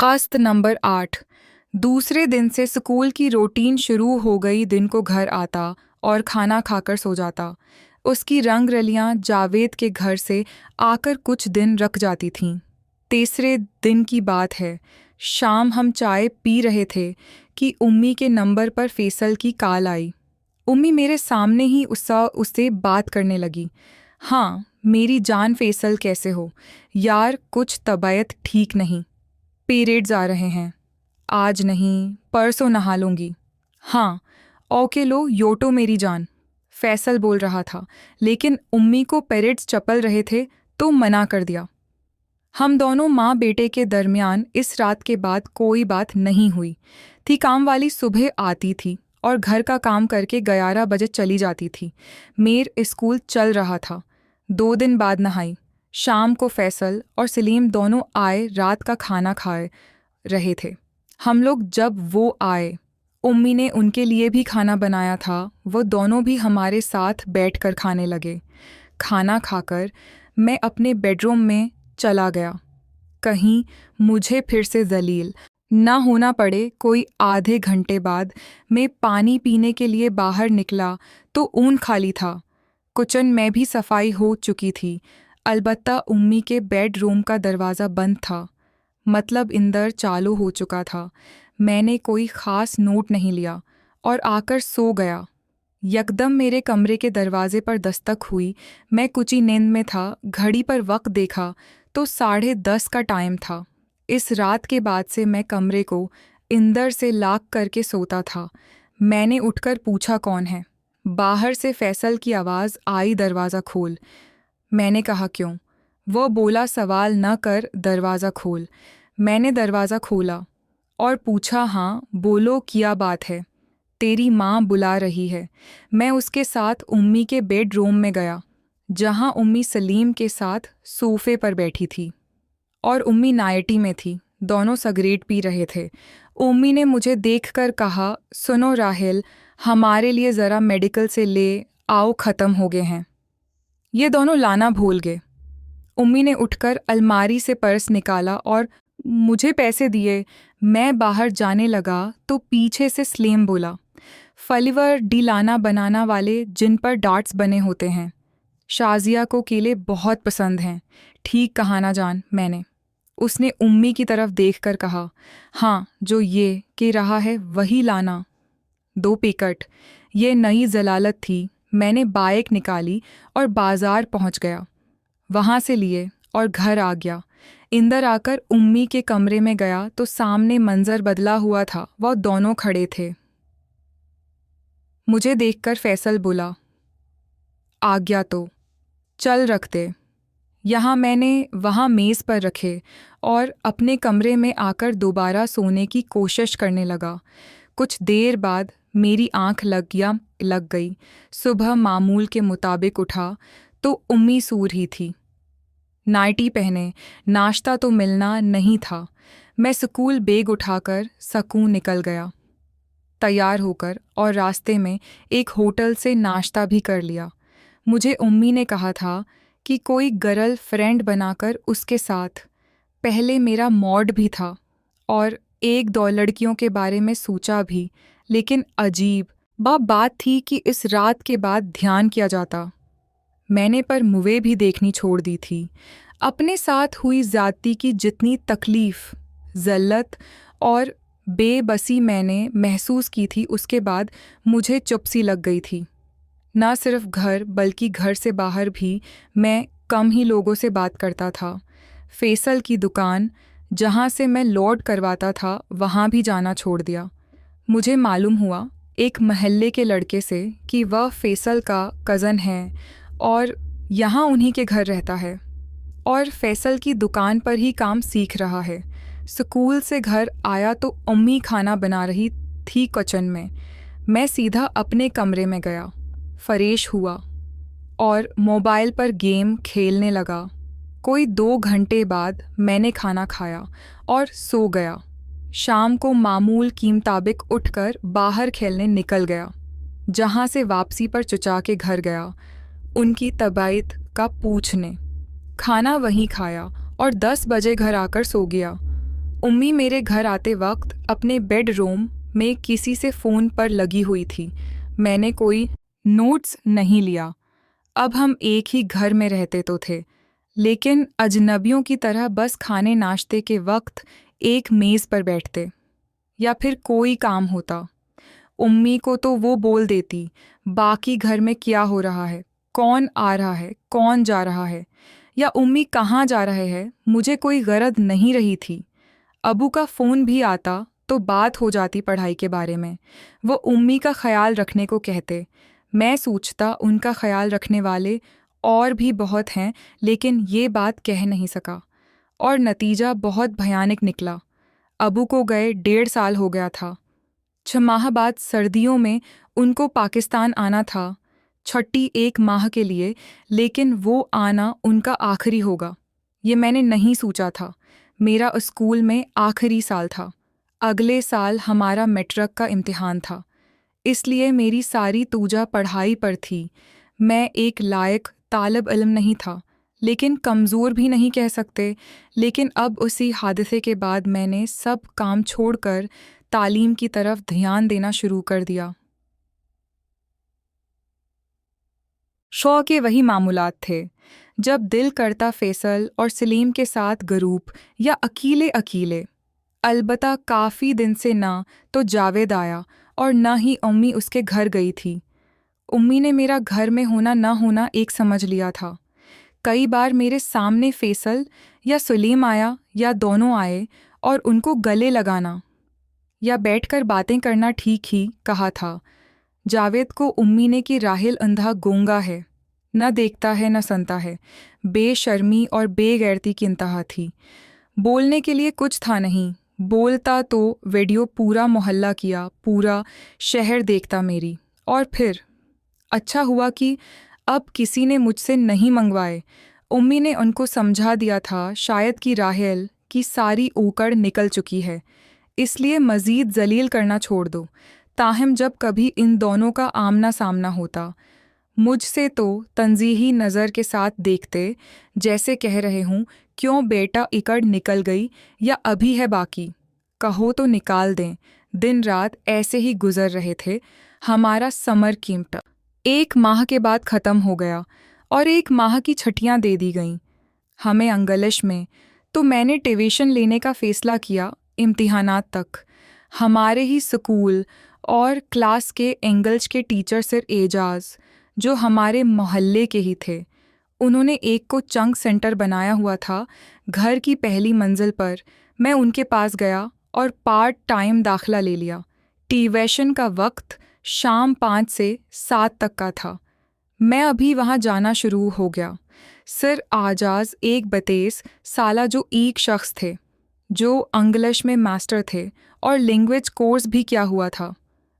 क़स्त number 8। दूसरे दिन से स्कूल की रूटीन शुरू हो गई। दिन को घर आता और खाना खाकर सो जाता। उसकी रंगरलियां जावेद के घर से आकर कुछ दिन रख जाती थीं। तीसरे दिन की बात है, शाम हम चाय पी रहे थे कि उम्मी के नंबर पर फैसल की कॉल आई। उम्मी मेरे सामने ही उससे बात करने लगी। हाँ मेरी जान, फैसल कैसे हो यार? कुछ तबीयत ठीक नहीं, पीरियड्स आ रहे हैं, आज नहीं परसों नहा लूँगी। हाँ ओके लो योटो मेरी जान, फैसल बोल रहा था, लेकिन उम्मी को पीरियड्स चपल रहे थे तो मना कर दिया। हम दोनों माँ बेटे के दरमियान इस रात के बाद कोई बात नहीं हुई थी। काम वाली सुबह आती थी और घर का काम करके 11 बजे चली जाती थी। मेर स्कूल चल रहा था। 2 दिन बाद नहाई। शाम को फैसल और सलीम दोनों आए, रात का खाना खाए रहे थे। हम लोग जब वो आए, उम्मी ने उनके लिए भी खाना बनाया था। वो दोनों भी हमारे साथ बैठकर खाने लगे। खाना खाकर मैं अपने बेडरूम में चला गया, कहीं मुझे फिर से जलील ना होना पड़े। कोई आधे घंटे बाद मैं पानी पीने के लिए बाहर निकला तो ऊन खाली था। किचन में भी सफाई हो चुकी थी, अलबत्ता उम्मी के बेडरूम का दरवाज़ा बंद था, मतलब इंदर चालू हो चुका था। मैंने कोई ख़ास नोट नहीं लिया और आकर सो गया। यकदम मेरे कमरे के दरवाजे पर दस्तक हुई। मैं कुछ ही नींद में था। घड़ी पर वक्त देखा तो 10:30 का टाइम था। इस रात के बाद से मैं कमरे को इंदर से लॉक करके सोता था। मैंने उठकर पूछा कौन है? बाहर से फैसल की आवाज़ आई, दरवाज़ा खोल। मैंने कहा क्यों? वो बोला सवाल न कर, दरवाज़ा खोल। मैंने दरवाज़ा खोला और पूछा हाँ बोलो क्या बात है? तेरी माँ बुला रही है। मैं उसके साथ उम्मी के बेडरूम में गया, जहाँ उम्मी सलीम के साथ सोफे पर बैठी थी और उम्मी नाइटी में थी। दोनों सिगरेट पी रहे थे। उम्मी ने मुझे देखकर कहा, सुनो राहेल, हमारे लिए ज़रा मेडिकल से ले आओ, ख़त्म हो गए हैं। ये दोनों लाना भूल गए। उम्मी ने उठकर अलमारी से पर्स निकाला और मुझे पैसे दिए। मैं बाहर जाने लगा तो पीछे से सलीम बोला, फलीवर डी लाना बनाना वाले जिन पर डॉट्स बने होते हैं, शाजिया को केले बहुत पसंद हैं। ठीक कहा ना जान? मैंने। उसने उम्मी की तरफ देखकर कहा, हाँ जो ये कह रहा है वही लाना, 2 पैकेट। ये नई जलालत थी। मैंने बाइक निकाली और बाजार पहुंच गया, वहां से लिए और घर आ गया। इंदर आकर उम्मी के कमरे में गया तो सामने मंजर बदला हुआ था। वह दोनों खड़े थे। मुझे देखकर फैसल बोला, आ गया तो चल रखते। यहाँ मैंने वहाँ मेज़ पर रखे और अपने कमरे में आकर दोबारा सोने की कोशिश करने लगा। कुछ देर बाद मेरी आँख लग गई। सुबह मामूल के मुताबिक उठा तो उम्मी सो रही थी, नाइटी पहने। नाश्ता तो मिलना नहीं था। मैं स्कूल बैग उठाकर सकून निकल गया तैयार होकर, और रास्ते में एक होटल से नाश्ता भी कर लिया। मुझे उम्मी ने कहा था कि कोई गर्ल फ्रेंड बनाकर उसके साथ। पहले मेरा मॉड भी था और 1-2 लड़कियों के बारे में सोचा भी, लेकिन अजीब बात थी कि इस रात के बाद ध्यान किया जाता। मैंने पर मुवे भी देखनी छोड़ दी थी। अपने साथ हुई ज़्यादती की जितनी तकलीफ़, ज़ल्लत और बेबसी मैंने महसूस की थी, उसके बाद मुझे चुप सी लग गई थी। ना सिर्फ घर बल्कि घर से बाहर भी मैं कम ही लोगों से बात करता था। फैसल की दुकान जहाँ से मैं लोड करवाता था वहाँ भी जाना छोड़ दिया। मुझे मालूम हुआ एक महल्ले के लड़के से कि वह फैसल का कज़न है और यहाँ उन्हीं के घर रहता है और फैसल की दुकान पर ही काम सीख रहा है। स्कूल से घर आया तो उम्मी खाना बना रही थी किचन में। मैं सीधा अपने कमरे में गया, फ्रेश हुआ और मोबाइल पर गेम खेलने लगा। कोई 2 घंटे बाद मैंने खाना खाया और सो गया। शाम को मामूल के मुताबिक उठकर बाहर खेलने निकल गया, जहाँ से वापसी पर चचा के घर गया उनकी तबीयत का पूछने। खाना वहीं खाया और 10 बजे घर आकर सो गया। उम्मी मेरे घर आते वक्त अपने बेडरूम में किसी से फ़ोन पर लगी हुई थी। मैंने कोई नोट्स नहीं लिया। अब हम एक ही घर में रहते तो थे, लेकिन अजनबियों की तरह बस खाने नाश्ते के वक्त एक मेज़ पर बैठते। या फिर कोई काम होता, उम्मी को तो वो बोल देती, बाकी घर में क्या हो रहा है, कौन आ रहा है, कौन जा रहा है, या उम्मी कहाँ जा रहे हैं, मुझे कोई गरज नहीं रही थी। अबू का फ़ोन भी आता तो बात हो जाती पढ़ाई के बारे में। वो उम्मी का ख्याल रखने को कहते। मैं सोचता उनका ख्याल रखने वाले और भी बहुत हैं, लेकिन ये बात कह नहीं सका। और नतीजा बहुत भयानक निकला। अबू को गए 1.5 साल हो गया था। 6 माह बाद सर्दियों में उनको पाकिस्तान आना था, छठी 1 माह के लिए, लेकिन वो आना उनका आखिरी होगा। ये मैंने नहीं सोचा था। मेरा स्कूल में आखिरी साल था। अगले साल हमारा मैट्रिक का इम्तिहान था, इसलिए मेरी सारी तूजा पढ़ाई पर थी। मैं एक लायक तालिब इल्म नहीं था, लेकिन कमज़ोर भी नहीं कह सकते। लेकिन अब उसी हादसे के बाद मैंने सब काम छोड़कर तालीम की तरफ ध्यान देना शुरू कर दिया। शौक के वही मामूलात थे, जब दिल करता फैसल और सलीम के साथ ग्रुप या अकेले अकेले। अलबत्ता काफ़ी दिन से ना तो जावेद आया और ना ही उम्मी उसके घर गई थी। उम्मी ने मेरा घर में होना ना होना एक समझ लिया था। कई बार मेरे सामने फैसल या सलीम आया या दोनों आए और उनको गले लगाना या बैठकर बातें करना ठीक ही कहा था। जावेद को उम्मी ने कि राहिल अंधा गूंगा है, न देखता है न सुनता है। बेशर्मी और बेगैरती की इंतहा थी। बोलने के लिए कुछ था नहीं। बोलता तो वीडियो पूरा मोहल्ला किया, पूरा शहर देखता मेरी। और फिर अच्छा हुआ कि अब किसी ने मुझसे नहीं मंगवाए। उम्मी ने उनको समझा दिया था शायद कि राहेल की सारी ओकड़ निकल चुकी है, इसलिए मज़ीद जलील करना छोड़ दो। ताहम जब कभी इन दोनों का आमना सामना होता, मुझसे तो तंजीही नज़र के साथ देखते, जैसे कह रहे हूँ, क्यों बेटा इकड़ निकल गई या अभी है बाकी, कहो तो निकाल दें। दिन रात ऐसे ही गुजर रहे थे। हमारा समर कैंप 1 माह के बाद ख़त्म हो गया और 1 माह की छुट्टियां दे दी गईं हमें इंग्लिश में। तो मैंने ट्यूशन लेने का फ़ैसला किया इम्तिहानात तक। हमारे ही स्कूल और क्लास के इंग्लिश के टीचर सर एजाज, जो हमारे मोहल्ले के ही थे, उन्होंने एक को चंग सेंटर बनाया हुआ था घर की पहली मंजिल पर। मैं उनके पास गया और पार्ट टाइम दाखला ले लिया। ट्यूशन का वक्त शाम 5 से 7 तक का था। मैं अभी वहाँ जाना शुरू हो गया। सर आजाज एक 32 साला जो एक शख्स थे, जो इंग्लिश में मास्टर थे और लैंग्वेज कोर्स भी किया हुआ था।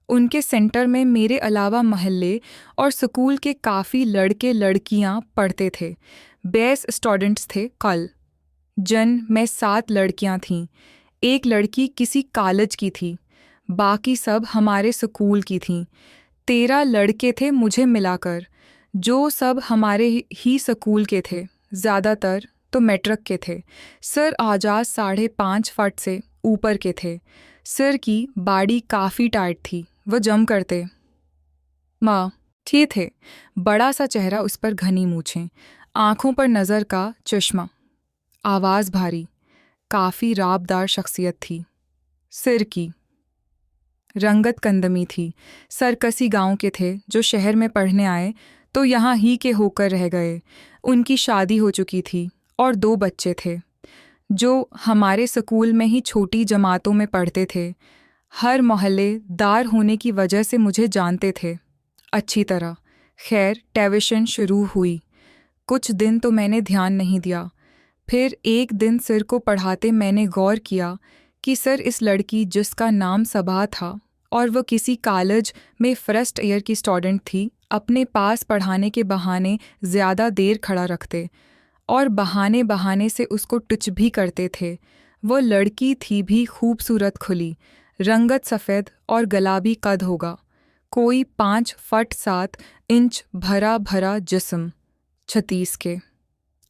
उनके सेंटर में मेरे अलावा महल्ले और स्कूल के काफ़ी लड़के लड़कियां पढ़ते थे। 20 स्टूडेंट्स थे कल। में 7 लड़कियां थीं। एक लड़की किसी कॉलेज की थी, बाकी सब हमारे स्कूल की थीं। 13 लड़के थे मुझे मिलाकर, जो सब हमारे ही स्कूल के थे, ज़्यादातर तो मैट्रिक के थे। सर आजाद 5.5 फुट से ऊपर के थे। सर की बॉडी काफ़ी टाइट थी, वह जम करते माँ ठीक थे। बड़ा सा चेहरा, उस पर घनी मूछें, आँखों पर नज़र का चश्मा, आवाज़ भारी, काफ़ी राबदार शख्सियत थी। सिर की रंगत कंदमी थी। सरकसी गांव के थे, जो शहर में पढ़ने आए तो यहाँ ही के होकर रह गए। उनकी शादी हो चुकी थी और 2 बच्चे थे, जो हमारे स्कूल में ही छोटी जमातों में पढ़ते थे। हर मोहल्लेदार होने की वजह से मुझे जानते थे अच्छी तरह। खैर, ट्यूशन शुरू हुई। कुछ दिन तो मैंने ध्यान नहीं दिया। फिर एक दिन सर को पढ़ाते मैंने गौर किया कि सर इस लड़की जिसका नाम सबा था और वह किसी कॉलेज में फर्स्ट ईयर की स्टूडेंट थी, अपने पास पढ़ाने के बहाने ज़्यादा देर खड़ा रखते और बहाने बहाने से उसको टच भी करते थे। वो लड़की थी भी खूबसूरत, खुली, रंगत सफ़ेद और गुलाबी कद होगा, कोई 5 फुट 7 इंच, भरा भरा जिस्म, 36 के।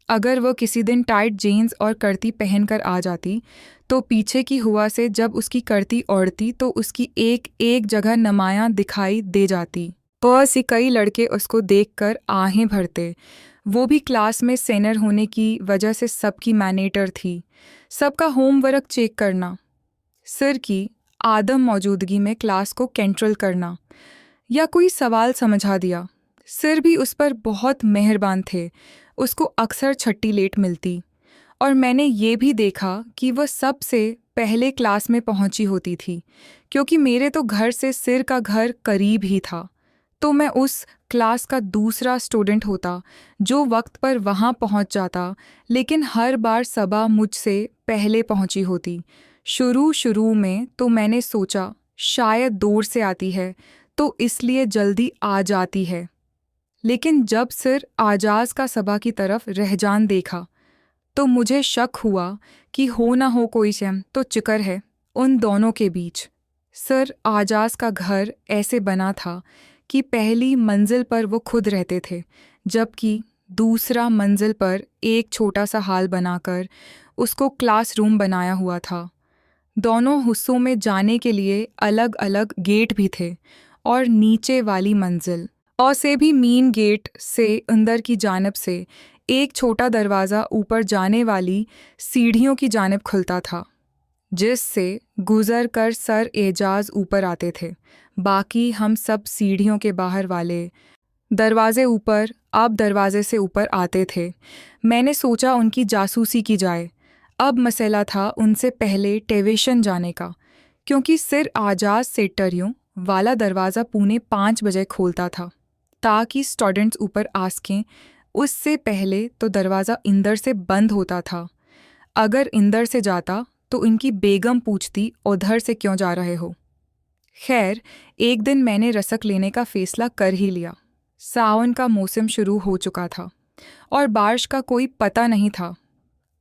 अगर वह किसी दिन टाइट जीन्स और कर्ती पहनकर आ जाती तो पीछे की हुआ से जब उसकी कर्ती ओढ़ती तो उसकी एक एक जगह नुमायाँ दिखाई दे जाती। बहुत सी कई लड़के उसको देखकर आहें भरते। वो भी क्लास में सीनियर होने की वजह से सबकी मैनेटर थी। सबका होमवर्क चेक करना, सर की आदम मौजूदगी में क्लास को कंट्रोल करना, या कोई सवाल समझा दिया। सर भी उस पर बहुत मेहरबान थे। उसको अक्सर छट्टी लेट मिलती और मैंने ये भी देखा कि वह सबसे पहले क्लास में पहुंची होती थी, क्योंकि मेरे तो घर से सिर का घर करीब ही था। तो मैं उस क्लास का दूसरा स्टूडेंट होता जो वक्त पर वहाँ पहुँच जाता, लेकिन हर बार सबा मुझसे पहले पहुँची होती। शुरू में तो मैंने सोचा शायद दूर से आती है तो इसलिए जल्दी आ जाती है, लेकिन जब सिर आजाज का सबा की तरफ रहजान देखा तो मुझे शक हुआ कि हो ना हो कोई शम तो चिकर है उन दोनों के बीच। सर आजाज का घर ऐसे बना था कि पहली मंजिल पर वो खुद रहते थे, जबकि दूसरा मंजिल पर एक छोटा सा हाल बनाकर उसको क्लासरूम बनाया हुआ था। दोनों हिस्सों में जाने के लिए अलग अलग गेट भी थे और नीचे वाली मंजिल और से भी मीन गेट से अंदर की जानिब से एक छोटा दरवाज़ा ऊपर जाने वाली सीढ़ियों की जानिब खुलता था, जिससे गुजर कर सर एजाज ऊपर आते थे। बाकी हम सब सीढ़ियों के बाहर वाले दरवाजे ऊपर अब दरवाजे से ऊपर आते थे। मैंने सोचा उनकी जासूसी की जाए। अब मसला था उनसे पहले टेवेशन जाने का, क्योंकि सिर आजाज सेटरियों वाला दरवाज़ा पौने 5 बजे खोलता था ताकि स्टूडेंट्स ऊपर आ सकें। उससे पहले तो दरवाज़ा इंदर से बंद होता था। अगर इंदर से जाता तो इनकी बेगम पूछती उधर से क्यों जा रहे हो। खैर, एक दिन मैंने रसक लेने का फ़ैसला कर ही लिया। सावन का मौसम शुरू हो चुका था और बारिश का कोई पता नहीं था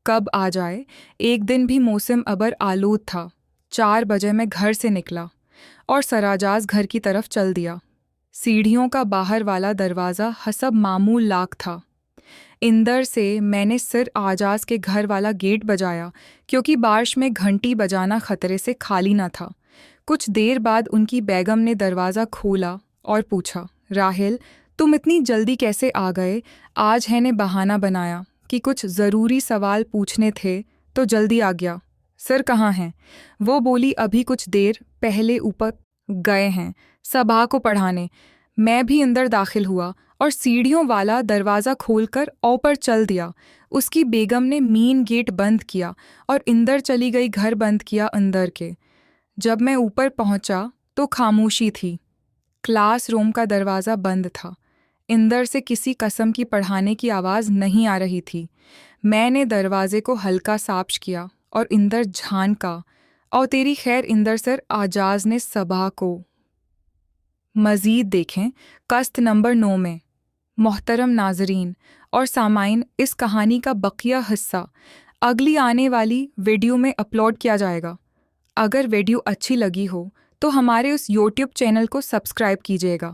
कब आ जाए। एक दिन भी मौसम अबर आलूद था। 4 बजे मैं घर से निकला और सराजाज घर की तरफ चल दिया। सीढ़ियों का बाहर वाला दरवाज़ा हसब मामूल लाक था। इंदर से मैंने सिर आजाज के घर वाला गेट बजाया, क्योंकि बारिश में घंटी बजाना खतरे से खाली न था। कुछ देर बाद उनकी बेगम ने दरवाज़ा खोला और पूछा, राहिल, तुम इतनी जल्दी कैसे आ गए? आज है ने बहाना बनाया कि कुछ ज़रूरी सवाल पूछने थे तो जल्दी आ गया। सर कहाँ हैं? वो बोली, अभी कुछ देर पहले ऊपर गए हैं सभा को पढ़ाने। मैं भी अंदर दाखिल हुआ और सीढ़ियों वाला दरवाज़ा खोलकर ऊपर चल दिया। उसकी बेगम ने मीन गेट बंद किया और इंदर चली गई घर बंद किया अंदर के। जब मैं ऊपर पहुंचा तो खामोशी थी। क्लासरूम का दरवाज़ा बंद था। इंदर से किसी कसम की पढ़ाने की आवाज़ नहीं आ रही थी। मैंने दरवाजे को हल्का साफ किया और इंदर झांका और तेरी खैर इंदर सर आजाज ने सभा को। मज़ीद देखें कस्त नंबर 9 में। मोहतरम नाजरीन और सामाइन, इस कहानी का बकिया हिस्सा अगली आने वाली वीडियो में अपलोड किया जाएगा। अगर वीडियो अच्छी लगी हो तो हमारे उस यूट्यूब चैनल को सब्सक्राइब कीजिएगा।